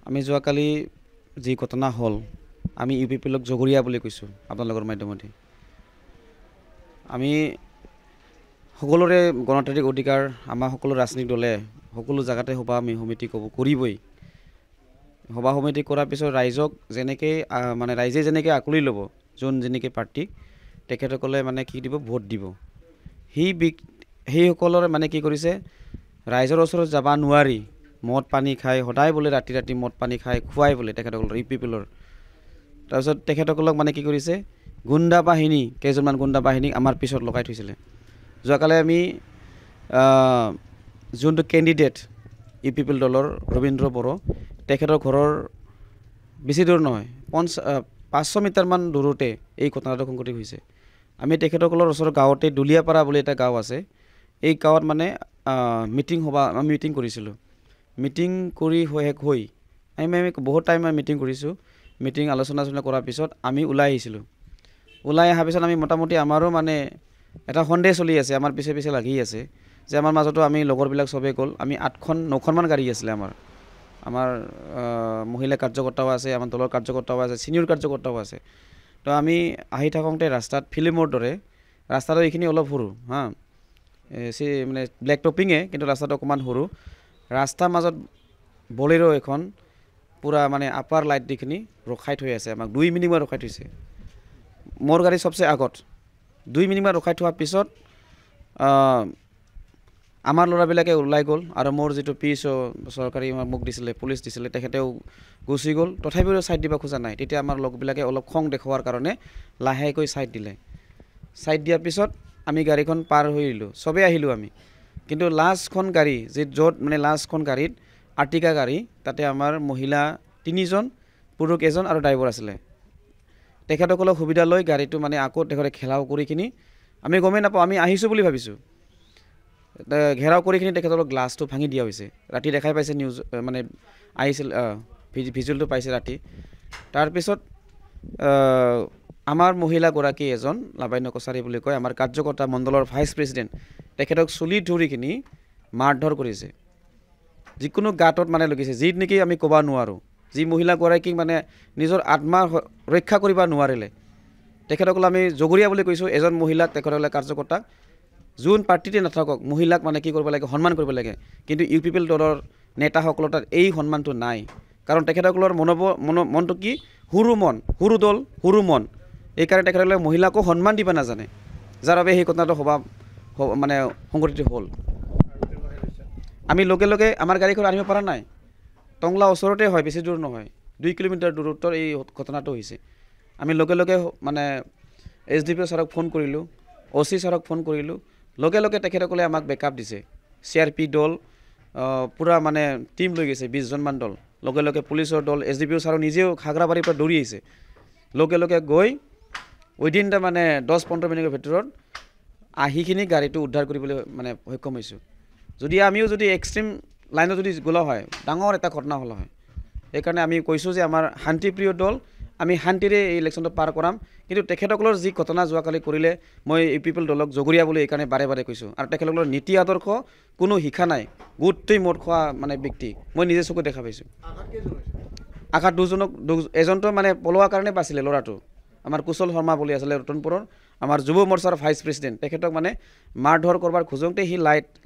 আমি যোৱাকালি যি ঘটনা হ'ল আমি ইউ পি পি এলক জগৰীয়া বুলি কৈছোঁ আপোনালোকৰ মাধ্যমতে। আমি সকলোৰে গণতান্ত্ৰিক অধিকাৰ, আমাৰ সকলো ৰাজনৈতিক দলে সকলো জেগাতে সভা সমিতি কৰিবই। সভা সমিতি কৰাৰ পিছত ৰাইজক যেনেকৈ মানে ৰাইজে যেনেকৈ আঁকোৱালি ল'ব, যোন যেনেকৈ পাৰ্টি তেখেতসকলে মানে কি দিব, ভোট দিব। সেইসকলৰে মানে কি কৰিছে, ৰাইজৰ ওচৰত যাব নোৱাৰি মদ পানী খাই সদায় বোলে ৰাতি ৰাতি মদ পানী খাই খুৱাই বোলে তেখেতসকলৰ ইউ পি পি এলৰ। তাৰপিছত তেখেতসকলক মানে কি কৰিছে, গুণ্ডা বাহিনী কেইজনমান গুণ্ডা বাহিনীক আমাৰ পিছত লগাই থৈছিলে। যোৱাকালি আমি যোনটো candidate U P P L দলৰ ৰবীন্দ্ৰ বড়ো, তেখেতৰ ঘৰৰ বেছি দূৰ নহয় 500 মিটাৰমান দূৰতে এই ঘটনাটো সংঘটিত হৈছে। আমি তেখেতসকলৰ ওচৰৰ গাঁৱতে দুলীয়াপাৰা বুলি এটা গাঁও আছে, এই গাঁৱত মানে আমি মিটিং কৰিছিলোঁ। মিটিং কৰি শেষ হৈ আমি বহুত টাইম মিটিং কৰিছোঁ। মিটিং আলোচনা কৰাৰ পিছত আমি ওলাই আহিছিলোঁ। ওলাই অহাৰ পিছত আমি মোটামুটি আমাৰো মানে এটা সন্দেহ চলি আছে, আমাৰ পিছে পিছে লাগি আছে যে আমাৰ মাজতো আমি লগৰবিলাক চবেই গ'ল। আমি 8-9খনমান গাড়ী আছিলে আমাৰ মহিলা কাৰ্যকৰ্তাও আছে, আমাৰ দলৰ কাৰ্যকৰ্তাও আছে, ছিনিয়ৰ কাৰ্যকৰ্তাও আছে। তো আমি আহি থাকোঁতে ৰাস্তাত ফিল্মৰ দৰে, ৰাস্তাটো এইখিনি অলপ সৰু মানে ব্লেক টপিঙে, কিন্তু ৰাস্তাটো অকণমান সৰু। ৰাস্তাৰ মাজত বলেৰো এখন পূৰা মানে আপাৰ লাইট দিখিনি ৰখাই থৈ আছে, আমাক 2 মিনিটমান ৰখাই থৈছে। মোৰ গাড়ী চবচে আগত 2 মিনিটমান ৰখাই থোৱাৰ পিছত আমাৰ ল'ৰাবিলাকে ওলাই গ'ল আৰু মোৰ যিটো PSO চৰকাৰী মোক দিছিলে, পুলিচ দিছিলে, তেখেতেও গুচি গ'ল। তথাপিও ছাইড দিব খোজা নাই। তেতিয়া আমাৰ লগবিলাকে অলপ খং দেখুওৱাৰ কাৰণে লাহেকৈ ছাইড দিলে। ছাইড দিয়াৰ পিছত আমি গাড়ীখন পাৰ হৈ দিলোঁ, চবেই আহিলোঁ আমি। কিন্তু লাষ্টখন গাড়ী য'ত মানে লাষ্টখন গাড়ীত আৰ্টিকা গাড়ী, তাতে আমাৰ মহিলা 3জন, পুৰুষ 1জন আৰু ড্ৰাইভাৰ আছিলে। তেখেতসকলক সুবিধা লৈ গাড়ীটো মানে আকৌ তেখেতে ঘেৰাও কৰি কিনি, আমি গমেই নাপাওঁ, আমি আহিছোঁ বুলি ভাবিছোঁ। ঘেৰাও কৰি কিনি তেখেতসকলক গ্লাছটো ভাঙি দিয়া হৈছে। ৰাতি দেখাই পাইছে, নিউজ মানে আহিছিল, ভিজুৱেলটো পাইছে ৰাতি। তাৰপিছত আমাৰ মহিলাগৰাকী এজন লাভান্য কছাৰী বুলি কয়, আমাৰ কাৰ্যকৰ্তা মণ্ডলৰ ভাইচ প্ৰেছিডেণ্ট, তেখেতক চুলি ধৰি কিনি মাৰধৰ কৰিছে। যিকোনো গাঁতত মানে লগাইছে, যি নেকি আমি ক'ব নোৱাৰোঁ। যি মহিলাগৰাকীক মানে নিজৰ আত্মা ৰক্ষা কৰিব নোৱাৰিলে, তেখেতসকল আমি জগৰীয়া বুলি কৈছোঁ। এজন মহিলাক, তেখেতসকলে কাৰ্যকৰ্তাক যোন পাৰ্টিতে নাথাকক, মহিলাক মানে কি কৰিব লাগে, সন্মান কৰিব লাগে। কিন্তু ইউ পি পি এল দলৰ নেতাসকলৰ তাত এই সন্মানটো নাই। কাৰণ তেখেতসকলৰ মনটো কি, সৰু মন, সৰু দল, সৰু মন। এইকাৰণে তেখেতসকলে মহিলাকো সন্মান দিব নাজানে, যাৰ বাবে সেই ঘটনাটো মানে সংঘটিত হ'ল। আমি লগে লগে আমাৰ গাড়ীখন আনিব পৰা নাই, টংলা ওচৰতে হয়, বেছি দূৰ নহয়, 2 কিলোমিটাৰ দূৰত্বৰ এই ঘটনাটো হৈছে। আমি লগে লগে মানে SDPO ছাৰক ফোন কৰিলোঁ, OC ছাৰক ফোন কৰিলোঁ। লগে লগে তেখেতসকলে আমাক বেকআপ দিছে। CRP দল পূৰা মানে টীম লৈ গৈছে, 20জনমান দল। লগে লগে পুলিচৰ দল, SDPO ছাৰো নিজেও খাগৰাবাৰীৰ পৰা দৌৰি আহিছে। লগে লগে গৈ উইদিন মানে 10-15 মিনিটৰ ভিতৰত আহিখিনি গাড়ীটো উদ্ধাৰ কৰিবলৈ মানে সক্ষম হৈছোঁ। আমিও যদি এক্সট্ৰিম লাইনত যদি গ'লা হয়, ডাঙৰ এটা ঘটনা হ'ল হয়। সেইকাৰণে আমি কৈছোঁ যে আমাৰ শান্তিপ্ৰিয় দল, আমি শান্তিৰে এই ইলেকশ্যনটো পাৰ কৰাম। কিন্তু তেখেতসকলৰ যি ঘটনা যোৱাকালি কৰিলে, মই ইউ পি পি এল দলক জগৰীয়া বুলি এইকাৰণে বাৰে বাৰে কৈছোঁ। আৰু তেখেতসকলৰ নীতি আদৰ্শ কোনো শিক্ষা নাই, গোটেই মদ খোৱা মানে ব্যক্তি, মই নিজে চকু দেখা পাইছোঁ। আঘাত 2জনক, এজনটো মানে পলোৱাৰ কাৰণে বাচিলে ল'ৰাটো, আমাৰ কুশল শৰ্মা বুলি আছিলে ৰতনপুৰৰ, আমাৰ যুৱ মৰ্চাৰ ভাইচ প্ৰেছিডেণ্ট। তেখেতক মানে মাৰধৰ কৰবাৰ খোজোঁতে সি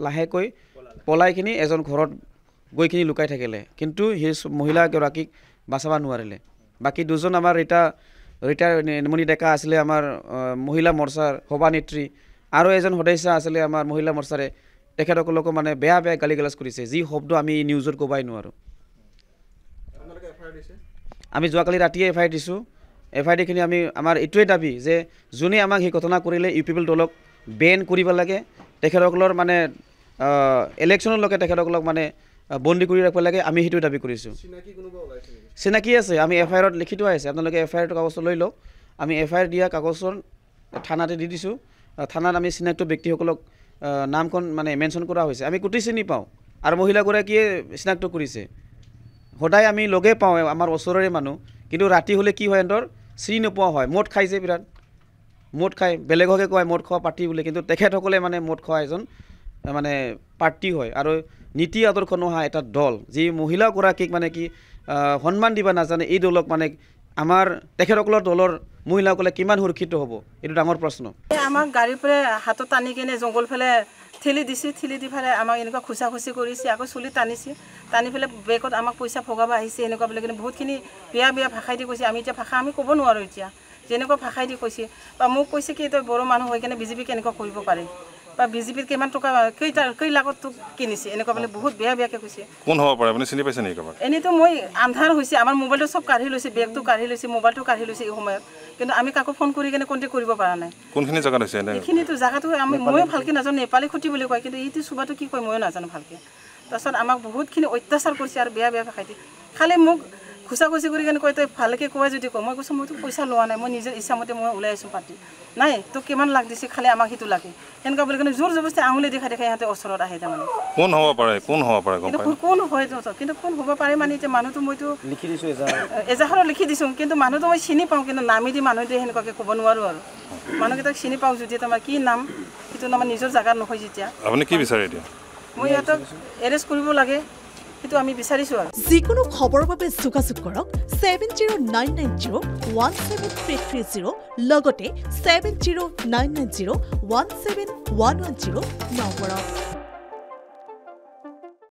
লাহেকৈ পলাই কিনি এজন ঘৰত গৈ কিনি লুকাই থাকিলে, কিন্তু সেই মহিলাগৰাকীক বাচাব নোৱাৰিলে। বাকী 2জন আমাৰ ৰিটায়াৰ নেমনি ডেকা আছিলে, আমাৰ মহিলা মৰ্চাৰ সভানেত্ৰী, আৰু এজন সদস্য আছিলে আমাৰ মহিলা মৰ্চাৰে। তেখেতসকলকো মানে বেয়া বেয়া গালি গালাজ কৰিছে, যি শব্দ আমি নিউজত ক'বাই নোৱাৰোঁ। আমি যোৱাকালি ৰাতিয়ে FIR দিছোঁ। FIR দিখিনি আমাৰ এইটোৱে দাবী যে যোনে আমাক সেই ঘটনা কৰিলে, ইউ পি পি এল দলক বেন কৰিব লাগে। তেখেতসকলৰ মানে ইলেকশ্যনলৈকে তেখেতসকলক মানে বন্দী কৰি ৰাখিব লাগে, আমি সেইটোৱে দাবী কৰিছোঁ। চিনাকি আছে, আমি FIRত লিখি থোৱা আছে, আপোনালোকে FIRটো কাগজটো লৈ লওক। আমি FIR দিয়া কাগজখন থানাতে দি দিছোঁ। থানাত আমি চিনাক্ত ব্যক্তিসকলক নামখন মানে মেনশ্যন কৰা হৈছে। আমি গোটেই চিনি পাওঁ, আৰু মহিলাগৰাকীয়ে চিনাক্ত কৰিছে। সদায় আমি লগে পাওঁ, আমাৰ ওচৰৰে মানুহ, কিন্তু ৰাতি হ'লে কি হয়, সিহঁতৰ চিনি নোপোৱা হয়। মদ খাইছে বিৰাট, মদ খাই বেলেগকে কয় মদ খোৱা পাৰ্টি বুলি, কিন্তু তেখেতসকলে মানে মদ খোৱা এজন মানে পাৰ্টি হয় আৰু নীতি আদৰ্শ নোহোৱা এটা দল যি মহিলাগৰাকীক মানে কি সন্মান দিব নাজানে এই দলক মানে আমাৰ তেখেতসকলৰ দলৰ মহিলাসকলে কিমান সুৰক্ষিত হ'ব এইটো ডাঙৰ প্ৰশ্ন আমাক গাড়ীৰ পৰা হাতত টানি কিনে জংঘল ফালে ঠেলি দিছে ঠেলি দি ফালে আমাক এনেকুৱা খুচা খুচি কৰিছে আকৌ চুলি টানিছে টানি পেলাই বেগত আমাক পইচা ভগাব আহিছে এনেকুৱা বুলি কিনে বহুতখিনি বেয়া ভাষাই দি কৈছে আমি এতিয়া ভাষা আমি ক'ব নোৱাৰোঁ এতিয়া যেনেকুৱা ভাষাই দি কৈছে বা মোক কৈছে কি তই বড়ো মানুহ হৈ কিনে বিজেপি কেনেকুৱা কৰিব পাৰে বা বিজেপিৰ কিমান টকা কেই লাখত তোক কিনিছে এনেকুৱা বোলে বহুত বেয়াকৈ কৈছে কোন হ'ব পাৰে আপুনি চিনি পাইছে নেকি কাৰোবাক এনেইতো মই আন্ধাৰ হৈছে আমাৰ মোবাইলটো চব কাঢ়ি লৈছে বেগটো কাঢ়ি লৈছে মোবাইলটো কাঢ়ি লৈছে এই সময়ত কিন্তু আমি কাকো ফোন কৰি কিনে কণ্টেক্ট কৰিব পৰা নাই কোনখিনি জেগাত হৈছে এইখিনিতো জেগাটো আমি ময়ো ভালকৈ নাজানো নেপালী খুঁটি বুলি কয় কিন্তু এইটো চুবাটো কি কয় ময়ো নাজানো ভালকৈ তাৰপিছত আমাক বহুতখিনি অত্যাচাৰ কৰিছে আৰু বেয়া ভাষাই খালি মোক খুচা খুচি কৰি কিনে কয় তই ভালকৈ কোৱা যদি কওঁ মই কৈছোঁ মইতো পইচা লোৱা নাই মই নিজৰ ইচ্ছামতে মই ওলাই আছোঁ পাৰ্টি নাই তোক কিমান লাগ দিছে খালি আমাক সেইটো লাগে সেনেকুৱা বুলি কিনে জোৰ জবস্তি আঙুলি দেখাই ইহঁতে ওচৰত আহে তাৰমানে কোন হ'ব পাৰে কোন হয় কিন্তু কোন হ'ব পাৰে মানে এতিয়া মানুহটো মইতো লিখি দিছোঁ এজাহাৰত লিখি দিছোঁ কিন্তু মানুহটো মই চিনি পাওঁ কিন্তু নামি দি মানুহ দিয়ে সেনেকুৱাকৈ ক'ব নোৱাৰোঁ আৰু মানুহকেইটাক চিনি পাওঁ যদি তোমাৰ কি নাম সেইটো নাম নিজৰ জেগাত নহয় যেতিয়া আপুনি কি বিচাৰে এতিয়া মই ইহঁতক এৰেষ্ট কৰিব লাগে সেইটো আমি বিচাৰিছোঁ আৰু যিকোনো খবৰৰ বাবে যোগাযোগ কৰক 7099017330 লগতে 7099017110 নম্বৰত